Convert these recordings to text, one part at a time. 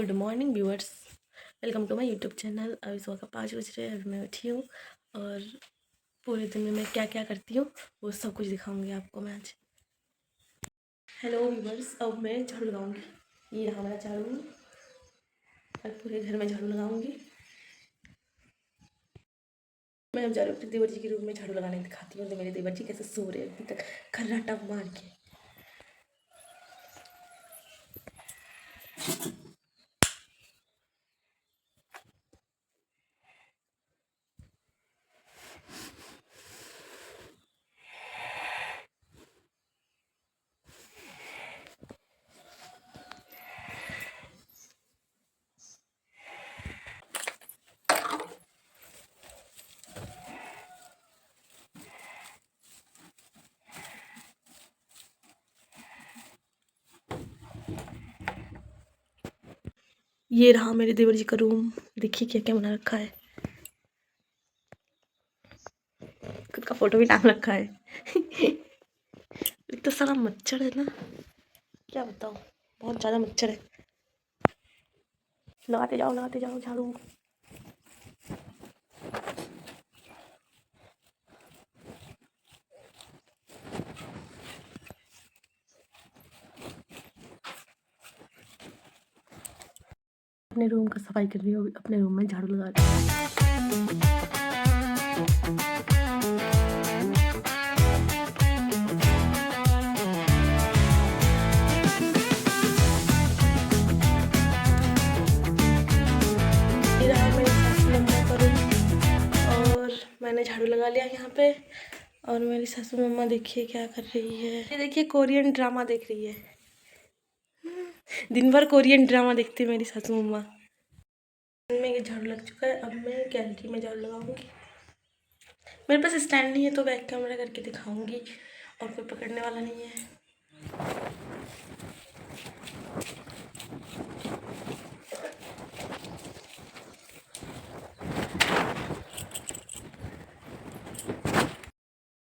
Good morning viewers, welcome to my YouTube channel. अभी सुबह का 5 बज रहे हैं। अभी मैं उठी हूँ और पूरे दिन में मैं क्या क्या करती हूँ वो सब कुछ दिखाऊंगी आपको मैं आज। हेलो व्यूअर्स, अब मैं झाड़ू लगाऊंगी। ये रहा मेरा झाड़ू और पूरे घर में झाड़ू लगाऊंगी। मैं अब जा रही हूँ अपने देवर जी के रूम में झाड़ू लगाने दिखाती हूँ। तो मेरे देवर जी कैसे सो रहे हैं अभी तक खर्राटा मार के। ये रहा मेरे देवर जी का रूम। देखिए क्या क्या बना रखा है। खुद का फोटो भी टांग रखा है। एक तो सारा मच्छर है ना, क्या बताऊँ, बहुत ज़्यादा मच्छर है। लगाते जाओ झाड़ू। अपने रूम का सफाई कर रही हूँ, अपने रूम में झाड़ू लगा रही हूँ। ये रहा मेरे सासू मम्मा का रूम और मैंने झाड़ू लगा लिया यहाँ पे। और मेरी सासू मम्मा देखिए क्या कर रही है। ये देखिए कोरियन ड्रामा देख रही है। दिन भर कोरियन ड्रामा देखती है मेरी सासू मम्मा। में ये झाड़ू लग चुका है। अब मैं गैलरी में झाड़ू लगाऊंगी। मेरे पास स्टैंड नहीं है तो बैक कैमरा करके दिखाऊंगी और कोई पकड़ने वाला नहीं है।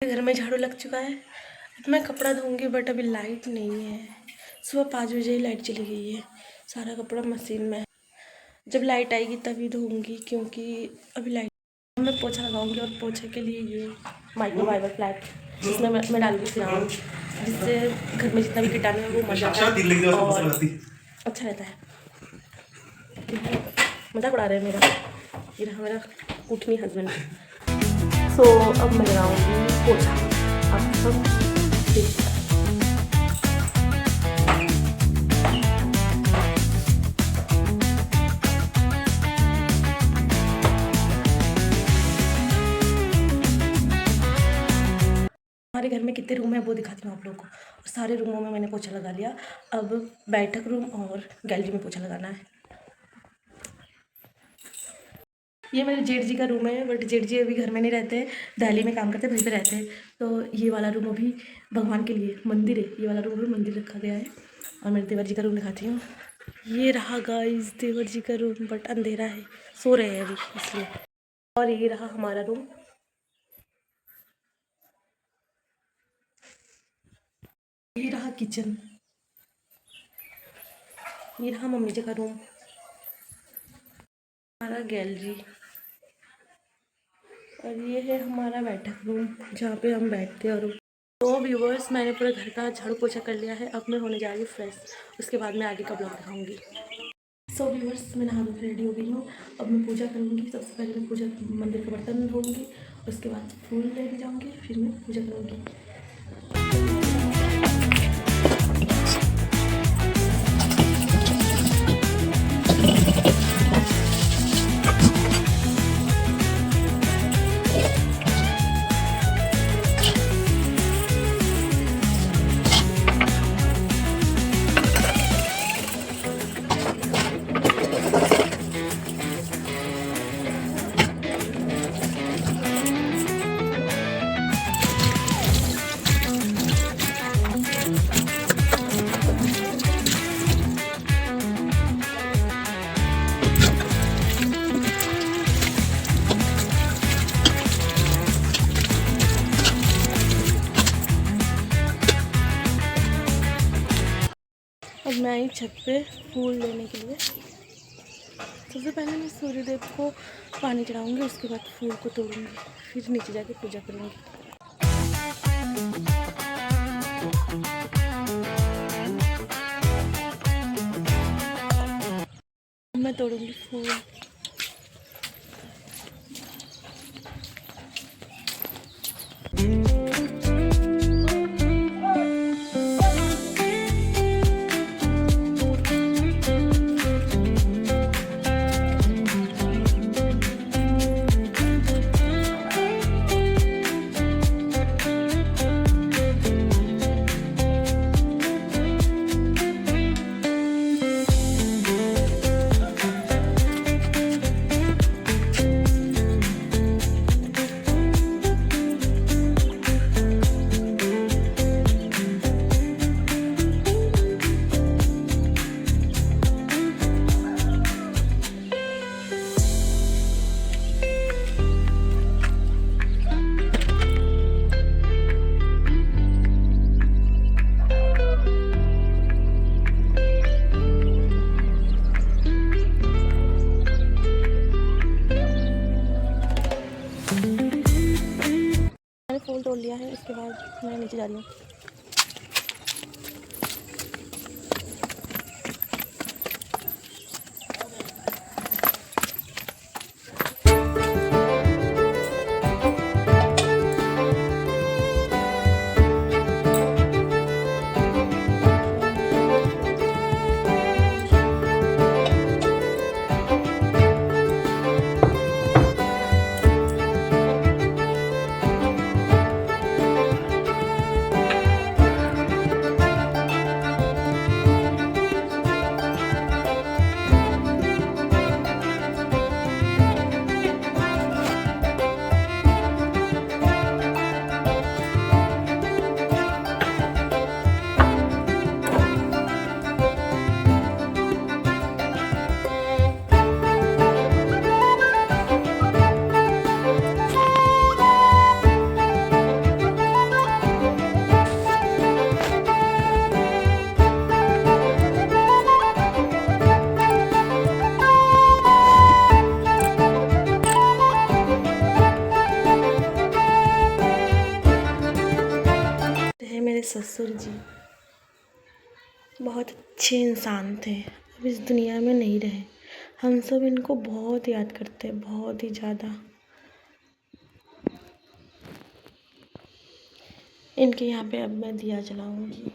घर में झाड़ू लग चुका है। अब मैं कपड़ा धोऊंगी बट अभी लाइट नहीं है। सुबह 5 बजे ही लाइट चली गई है। सारा कपड़ा मशीन में है। जब लाइट आएगी तभी धोऊंगी क्योंकि अभी लाइट। मैं पोछा लगाऊंगी और पोछे के लिए ये माइक्रोफाइबर फ्लैट जिसमें मैं डालूंगी सिराम, जिससे घर में जितना भी कीटाणु है वो मर जाता है और अच्छा रहता है। मजाक उड़ा रहे हैं मेरा। ये रहा मेरा उठनी हस्बैंड। सो अब मैं लगाऊंगी पोछा। आप सब देखिए। हमारे घर में कितने रूम है वो दिखाती हूँ आप लोगों को। और सारे रूमों में मैंने पोछा लगा लिया। अब बैठक रूम और गैलरी में पोछा लगाना है। ये मेरे जेठ जी का रूम है बट जेठ जी अभी घर में नहीं रहते, दिल्ली में काम करते, वहीं पे रहते हैं। तो ये वाला रूम अभी भगवान के लिए मंदिर है। ये वाला रूम भी मंदिर रखा गया है। और मेरे देवर जी का रूम दिखाती हूँ। ये रहा गाइस देवर जी का रूम बट अंधेरा है, सो रहे हैं अभी इसलिए। और ये रहा हमारा रूम। ये रहा किचन। ये रहा मम्मी जी का रूम। हमारा गैलरी। और ये है हमारा बैठक रूम जहाँ पे हम बैठते हैं। और तो व्यूवर्स, मैंने पूरे घर का झाड़ू पोछा कर लिया है। अब मैं होने जा रही हूँ फ्रेश। उसके बाद मैं आगे का ब्लॉग दिखाऊंगी। सो व्यूवर्स, मैं नहा धो के रेडी हो गई हूँ। अब मैं पूजा करूँगी। सबसे पहले मैं पूजा मंदिर का बर्तन धोऊंगी, उसके बाद फूल लेके जाऊँगी, फिर मैं पूजा करूँगी। अब मैं आई छत पे फूल लेने के लिए। सबसे पहले मैं सूर्यदेव को पानी चढ़ाऊँगी, उसके बाद फूल को तोड़ूँगी, फिर नीचे जाके पूजा करूँगी। मैं तोड़ूँगी फूल। फूल तोड़ लिया है, इसके बाद मैं नीचे जा रही हूँ। मेरे ससुर जी बहुत अच्छे इंसान थे, अब इस दुनिया में नहीं रहे। हम सब इनको बहुत याद करते हैं, बहुत ही ज़्यादा। इनके यहाँ पे अब मैं दिया जलाऊंगी।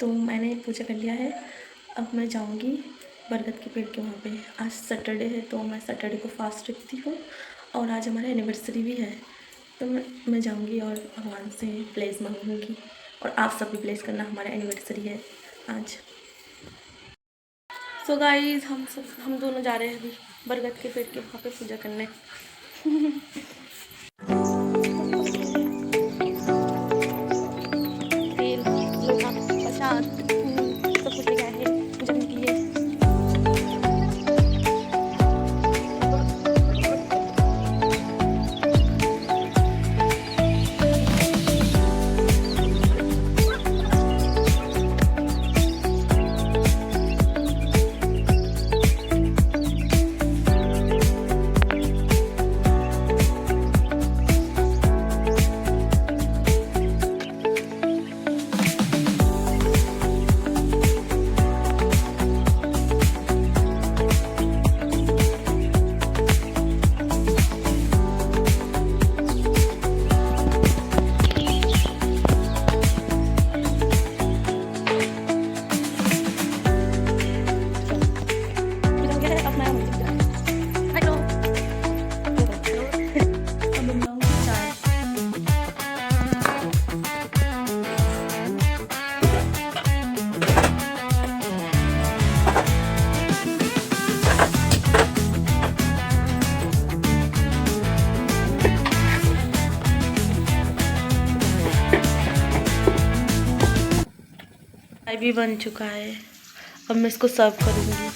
तो मैंने पूजा कर लिया है, अब मैं जाऊंगी बरगद के पेड़ के वहाँ पे। आज सैटरडे है तो मैं सैटरडे को फास्ट रखती हूँ और आज हमारा एनिवर्सरी भी है, तो मैं जाऊंगी और भगवान से ब्लेस मांगूंगी। और आप सब भी ब्लेस करना, हमारा एनिवर्सरी है आज। सो गाइस हम दोनों जा रहे हैं अभी बरगद के पेड़ के वहाँ पे पूजा करने। चाय भी बन चुका है, अब मैं इसको सर्व करूँगी।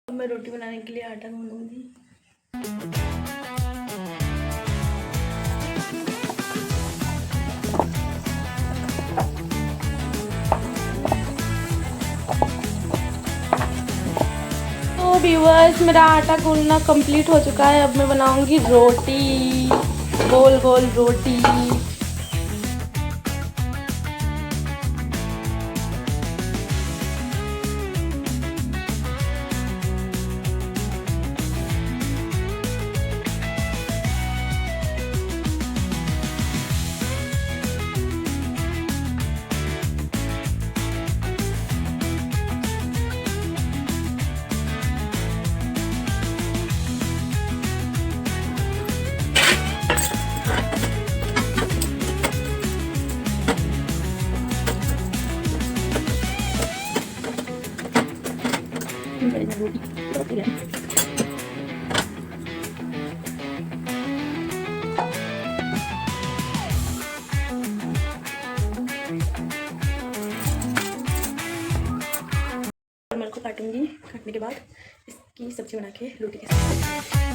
अब मैं रोटी बनाने के लिए आटा गूंदूंगी। तो व्यूअर्स, मेरा आटा गूंदना कंप्लीट हो चुका है। अब मैं बनाऊंगी रोटी, गोल गोल रोटी। को काटूंगी, काटने के बाद इसकी सब्जी बना के रोटी के साथ।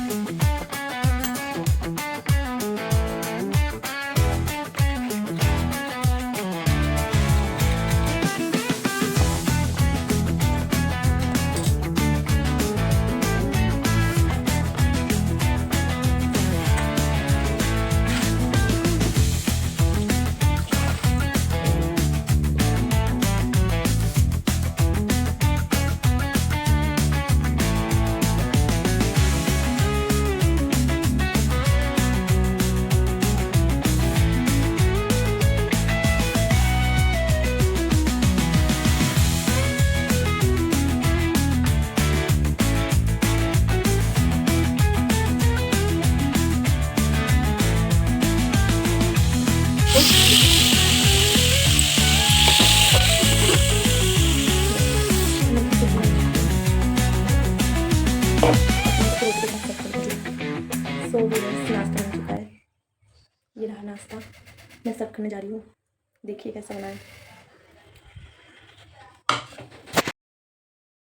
सो नाश्ता बन चुका है, ये रहा नाश्ता। मैं सर्व करने जा रही हूँ, देखिए कैसा बना है।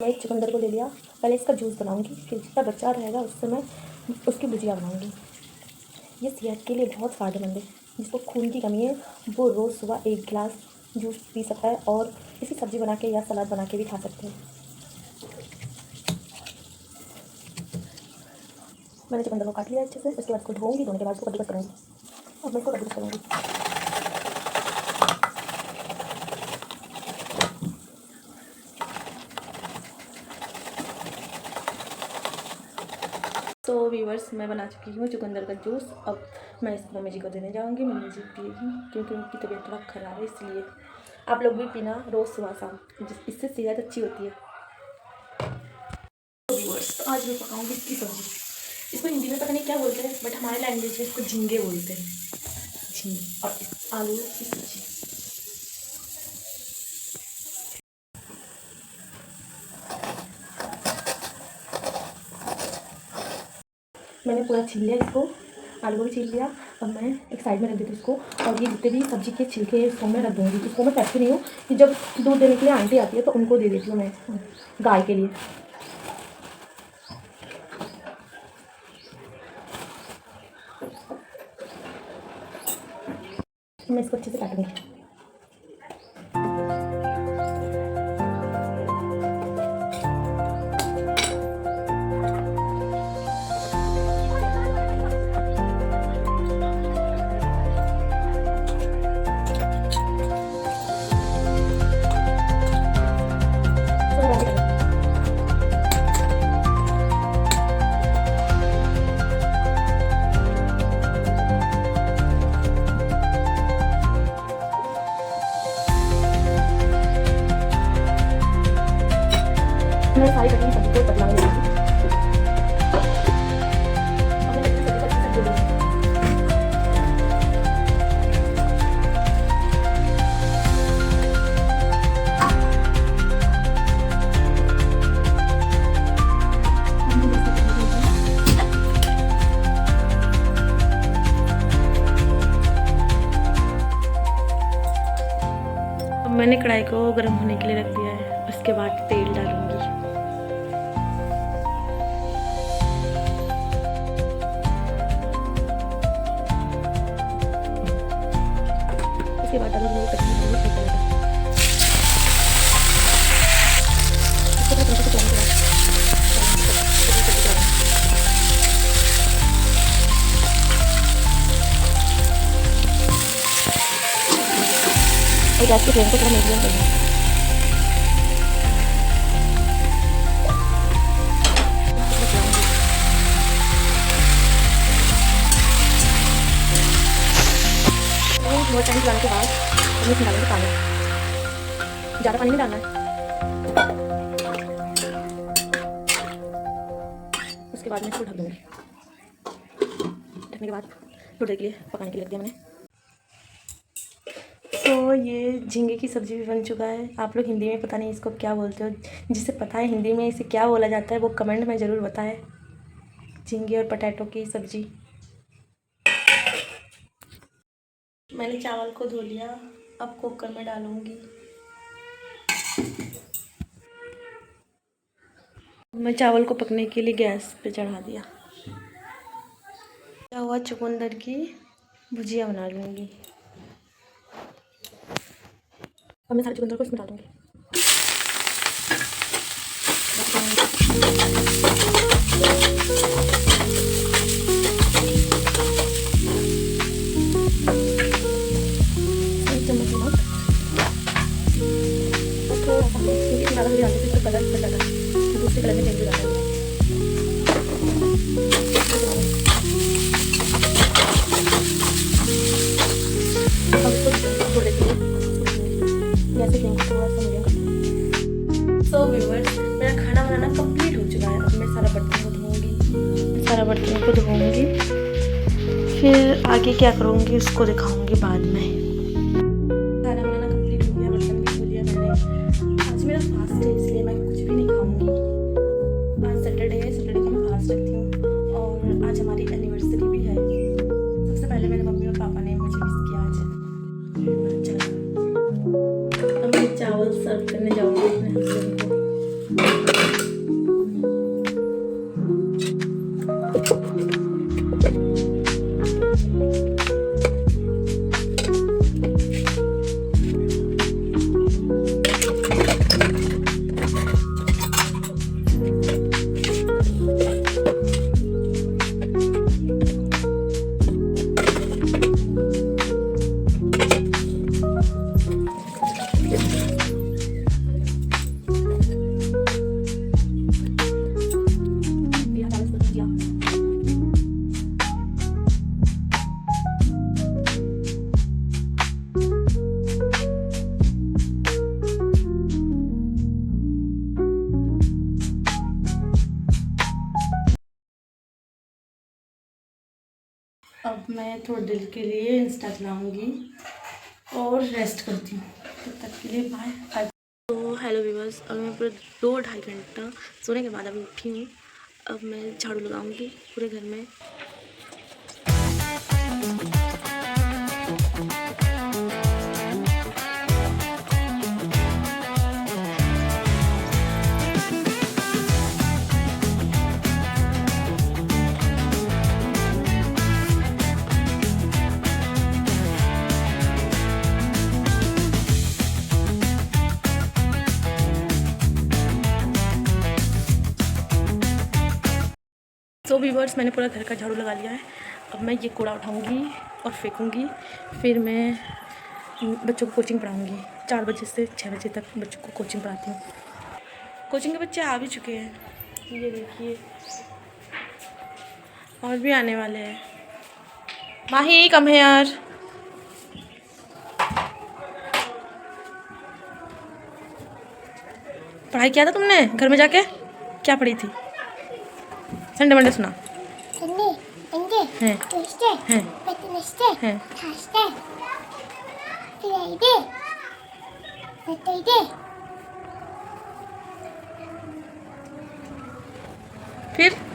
मैं एक चुकंदर को ले लिया, पहले इसका जूस बनाऊंगी, फिर जितना बचा रहेगा उससे मैं उसकी भुजिया बनाऊंगी। ये सेहत के लिए बहुत फ़ायदेमंद है। जिसको खून की कमी है वो रोज़ सुबह 1 गिलास जूस पी सकता है और इसी सब्ज़ी बना के या सलाद बना के भी खा सकते हैं। मैंने चुकंदर को काट लिया अच्छे से, उसके बाद इसको धोऊंगी, धोने के बाद इसको कद्दूकस करूँगी। अब मैं इसको कद्दूकस करूँगी। तो व्यूअर्स, मैं बना चुकी हूँ चुकंदर का जूस। अब मैं इसको मम्मी जी को देने जाऊँगी, मम्मी जी पिएगी क्योंकि उनकी तबीयत थोड़ा ख़राब है, इसलिए आप लोग भी पीना रोज़ सुबह शाम, इससे सेहत अच्छी होती है। तो व्यूअर्स, तो आज मैं पकाऊँगी इसकी सब्ज़ी। इसको हिंदी में पता नहीं क्या बोलते हैं, बट हमारे लैंग्वेज में इसको झींगे बोलते हैं, झींगे। और आलू की सब्ज़ी। मैंने पूरा छील लिया इसको, आलू को भी छील लिया। अब मैं एक साइड में रख देती हूँ इसको, और ये जितने भी सब्जी के छिलके हैं इसको मैं रख दूँगी। इसको मैं फेंकती नहीं हूँ, कि जब दूध देने के लिए आंटी आती है तो उनको दे देती हूँ मैं, गाय के लिए। मैं इसको अच्छे से काटूँगी। मैं सारी कटिंग सब्जी को पतला में डालूंगी। कढ़ाई को गर्म होने के लिए रख दिया है, उसके बाद तेल डालूंगी। उसके बाद डालूंगी गैस की फ्लेम को थोड़ा मीडियम करना है। बहुत टाइम चलाने के बाद इसमें डालेंगे पानी, ज़्यादा पानी नहीं डालना है। उसके बाद मैं इसको ढक दूँगी। ढकने के बाद थोड़ी देर के लिए पकाने के लिए रख दिया मैंने। तो ये झींगे की सब्ज़ी भी बन चुका है। आप लोग हिंदी में पता नहीं इसको क्या बोलते हो, जिसे पता है हिंदी में इसे क्या बोला जाता है वो कमेंट में ज़रूर बताएं। झींगे और पटैटो की सब्ज़ी। मैंने चावल को धो लिया, अब कुकर में डालूंगी। मैं चावल को पकने के लिए गैस पे चढ़ा दिया। क्या हुआ, चुकंदर की भुजिया बना लूँगी। अब मैं सारे चुकंदर को इसमें डालूंगी। एक चम्मच नमक, थोड़ा सा क्योंकि ज़्यादा भी डालते तो कलर बढ़ जाता है, दूसरे कलर में चेंज हो जाता है। अब इसको छोड़ देती हूँ, जैसे कि थोड़ा सा मीडियम करना। सो व्यूअर्स, मेरा खाना बनाना कंप्लीट हो चुका है। अब मैं सारा बर्तन को धोऊंगी, सारा बर्तन को धोऊंगी, फिर आगे क्या करूँगी उसको दिखाऊंगी बाद में। खाना बनाना कंप्लीट हो गया, बर्तन भी धो लिया मैंने। आज मेरा फास्ट है इसलिए मैं कुछ भी नहीं खाऊंगी। आज सैटरडे है, सैटरडे को मैं फास्ट रखती हूँ और आज हमारी एनिवर्सरी भी है। सबसे पहले मेरे मम्मी और पापा ने मुझे विश किया आज। अच्छा, अब मैं चावल सर्व करने जाऊँगी अपने हस्बैंड को। अब मैं थोड़ी देर के लिए इंस्टा चलाऊँगी और रेस्ट करती हूँ। तब तक के लिए बाय। तो हेलो व्यूअर्स, अब मैं पूरे 2-2.5 घंटा सोने के बाद अभी उठी हूँ। अब मैं झाड़ू लगाऊंगी पूरे घर में। सो व्यूअर्स, मैंने पूरा घर का झाड़ू लगा लिया है। अब मैं ये कूड़ा उठाऊंगी और फेंकूंगी। फिर मैं बच्चों को कोचिंग पढ़ाऊंगी। 4 बजे से 6 बजे तक बच्चों को कोचिंग पढ़ाती हूँ। कोचिंग के बच्चे आ भी चुके हैं, ये देखिए, और भी आने वाले हैं। माही कम है यार। पढ़ाई किया था तुमने घर में जाके? क्या पढ़ी थी? संडे मंडे सुना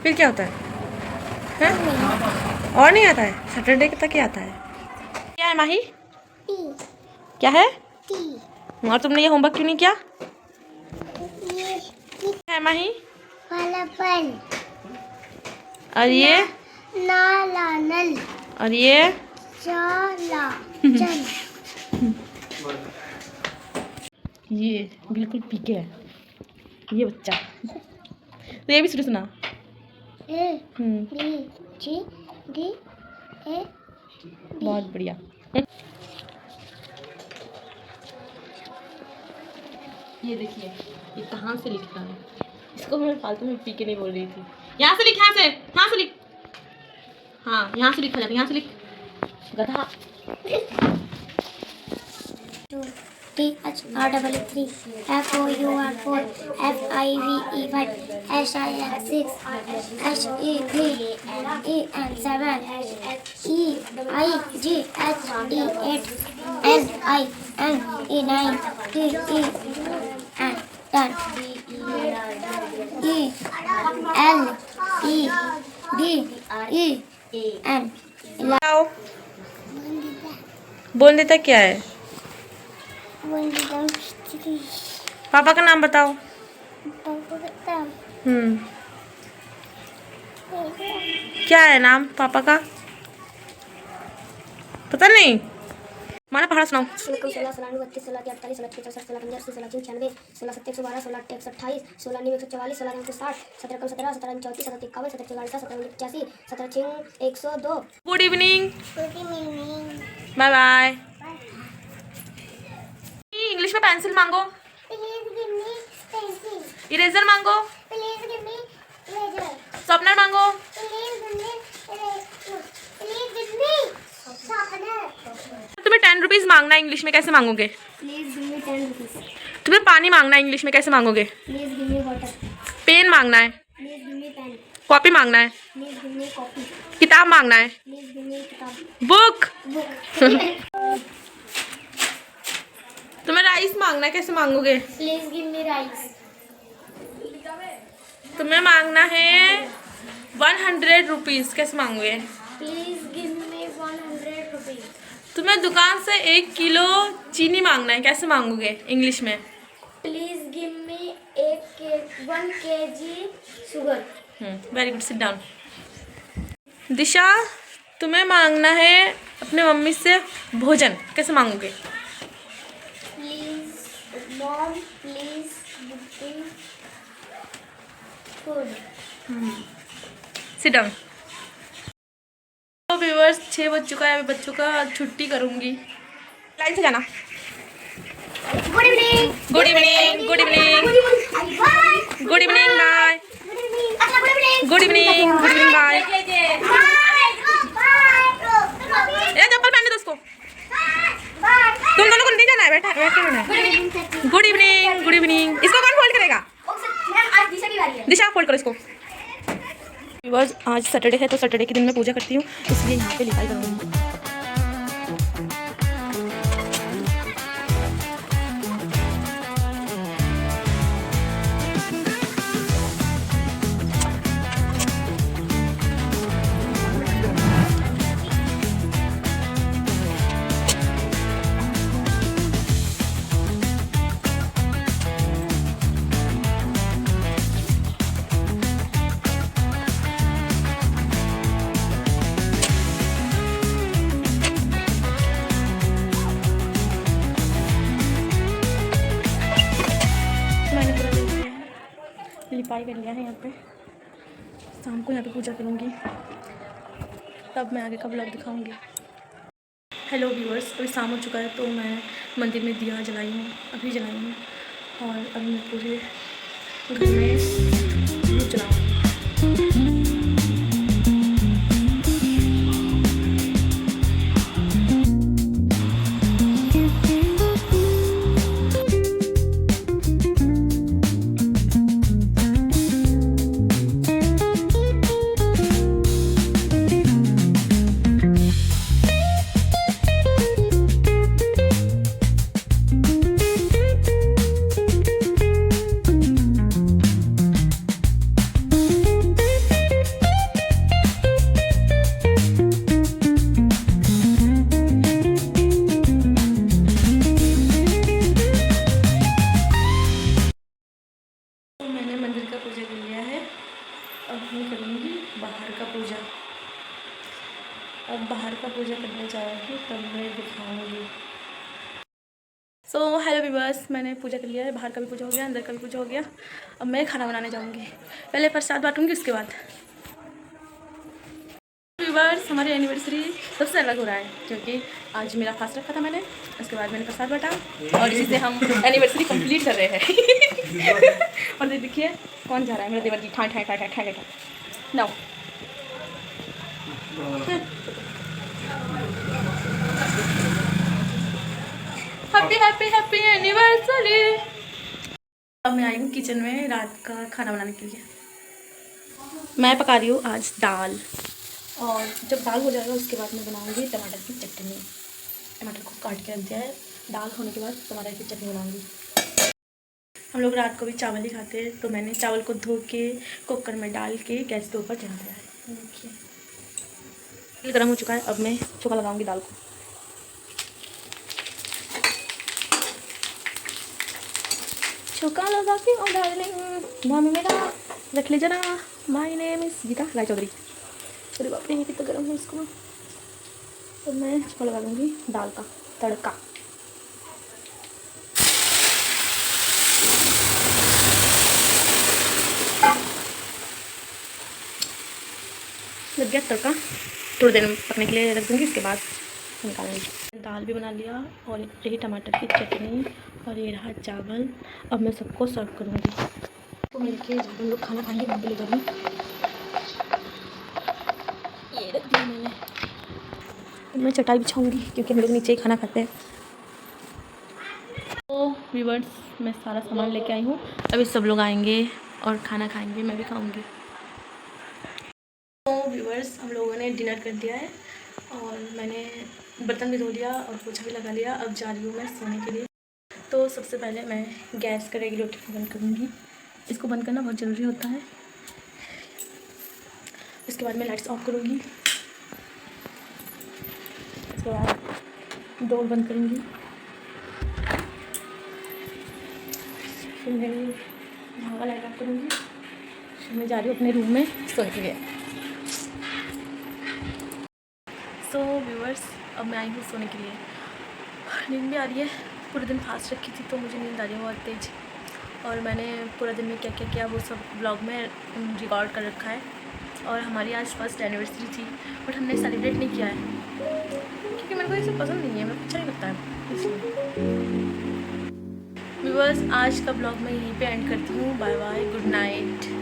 फिर क्या होता है? और नहीं आता है? सैटरडे तक क्या आता है? क्या है माही? क्या है? और तुमने ये होमवर्क क्यों नहीं किया है माही? वाला पेन और ये नाला नल और ये चाला चल। ये बिल्कुल पीके है ये बच्चा। तो ये भी शुरू सुना। A B C D A. बहुत बढ़िया। ये देखिए ये कहाँ से लिखता है। इसको मैं फालतू में पीके नहीं बोल रही थी। यहाँ से लिख, यहाँ से लिख। हाँ यहाँ से लिखा जाता है, यहाँ से लिख गधा। T H R double 3 F O U R 4 F I V E 5 H I N 6 H E 3 E N 7 E I G H D 8 N I N E 9 T E N 10 E L E D E N। बोल देता क्या है? पापा का नाम बताओ। क्या है नाम पापा का? पता नहीं। माना पहाड़ा सुनाओ। 16 16 32 16 43 16 64 16 65 16 96 16 17 112 16 28 16 9 144 16 9 60 17 17 17 34 17 51 17 44 17 85 17 102। Good evening. Good evening. Bye bye. English में पेंसिल मांगो। Please give me pencil. Eraser मांगो। Please give me eraser. Sharpener मांगो। Please give me please give me sharpener. तुम्हें 10 रुपीज मांगना है इंग्लिश में कैसे मांगोगे? Please give me 10 rupees. तुम्हें पानी मांगना है इंग्लिश में कैसे मांगोगे? Please give me water. Pen मांगना है। Please give me pen. Copy मांगना है। Please give me copy. किताब मांगना है। प्लीज गिव मी किताब। बुक। बुक। तुम्हें राइस मांगना है कैसे मांगोगे? Please give me rice. तुम्हें मांगना है 100 रुपीज कैसे मांगोगे? Please give me 100 rupees. तुम्हें दुकान से 1 किलो चीनी मांगना है कैसे मांगोगे इंग्लिश में? Please give me 1 kg sugar. Very good, sit down. Disha तुम्हें मांगना है अपने मम्मी से भोजन कैसे मांगोगे? Please mom please give me food. Sit down. तो व्यूअर्स 6 बज चुका है, अभी बच्चों का छुट्टी करूंगी। लाइन से जाना। Good evening. Good evening. Good evening. Good evening bye. Good evening. Good evening bye. ये चप्पल पहनने दो उसको। तुम दोनों को नहीं जाना है, बैठा रहना है। Good evening. Good evening. इसको कौन फोल्ड करेगा? दिशा फोल्ड करो इसको। व्यूअर्स आज सैटरडे है तो सैटरडे के दिन मैं पूजा करती हूँ, इसलिए यहाँ पे लिखाई करूँगी। लिपाई कर लिया है यहाँ पे, शाम को यहाँ पे पूजा करूँगी, तब मैं आगे का ब्लॉग दिखाऊँगी। हेलो व्यूअर्स, अभी शाम हो चुका है तो मैं मंदिर में दिया जलाई हूँ, अभी जलाई हूँ और अभी मैं पूरे घर में धूप जलाऊँगी। तो मैंने मंदिर का पूजा कर लिया है, अब मैं करूँगी बाहर का पूजा। अब बाहर का पूजा करने जाऊँगी तब मैं दिखाऊँगी। सो हेलो व्यूअर्स, मैंने पूजा कर लिया है, बाहर का भी पूजा हो गया, अंदर का भी पूजा हो गया। अब मैं खाना बनाने जाऊँगी, पहले प्रसाद बांटूँगी उसके बाद। व्यूअर्स, हमारी एनिवर्सरी सबसे अलग हो रहा है क्योंकि आज मेरा फास्ट रखा था मैंने, उसके बाद मैंने प्रसाद बांटा और इसी से हम एनिवर्सरी कंप्लीट कर रहे हैं। और देखिए कौन जा रहा है, मेरा देवर जी। ठाई ठाई ठाई ठाई ठाई ठाई नो। Happy happy happy anniversary. अब मैं आई हूँ किचन में रात का खाना बनाने के लिए। मैं पका रही हूँ आज दाल, और जब दाल हो जाएगा उसके बाद मैं बनाऊँगी टमाटर की चटनी। टमाटर को काट के रख दिया है, दाल होने के बाद टमाटर की चटनी बनाऊँगी। हम लोग रात को भी चावल ही खाते हैं, तो मैंने चावल को धो के कुकर में डाल के गैस के ऊपर चढ़ा दिया है। देखिए तेल गर्म हो चुका है, अब मैं छौंका लगाऊंगी दाल को। छौंका लगा के और डार्लिंग नाम मेरा रख ले जरा, माय नेम इज गीता राय चौधरी। अरे बाप रे ये कितना गर्म है इसको। तो मैं छौंका लगा दूँगी दाल का तड़का। लग गया तड़का, थोड़ी देर पकने के लिए रख दूँगी, इसके बाद निकालेंगे। दाल भी बना लिया और यही टमाटर की चटनी और ये रहा चावल। अब मैं सबको सर्व करूँगी। तो मैं देखिए जब हम लोग खाना खाएंगे वहाँ पे ले जाऊँगी। ये रख दिया मैंने, मैं चटाई बिछाऊँगी क्योंकि हम लोग नीचे ही खाना खाते हैं। तो व्यूअर्स, मैं सारा सामान लेके आई हूँ, अभी सब लोग आएंगे और खाना खाएंगे, मैं भी खाऊँगी। तो व्यूअर्स, हम लोगों ने डिनर कर दिया है और मैंने बर्तन भी धो लिया और पोछा भी लगा लिया। अब जा रही हूँ मैं सोने के लिए। तो सबसे पहले मैं गैस का रेगुलेटर को बंद करूँगी, इसको बंद करना बहुत ज़रूरी होता है। इसके बाद मैं लाइट्स ऑफ करूँगी, इसके बाद डोर बंद करूँगी, फिर मैं धागा लाइट ऑफ करूँगी, फिर मैं जा रही हूँ अपने रूम में सोने के लिए। सो व्यूअर्स, अब मैं आई हूँ सोने के लिए। नींद भी आ रही है, पूरे दिन फास्ट रखी थी तो मुझे नींद आ रही है बहुत तेज़। और मैंने पूरा दिन में क्या क्या किया वो सब ब्लॉग में रिकॉर्ड कर रखा है। और हमारी आज फर्स्ट एनिवर्सरी थी, बट हमने सेलिब्रेट नहीं किया है क्योंकि मेरे को ये सब पसंद नहीं है, मेरे को अच्छा नहीं लगता है इसलिए। व्यूअर्स, आज का ब्लॉग मैं यहीं पे एंड करती हूँ। Bye bye, good night.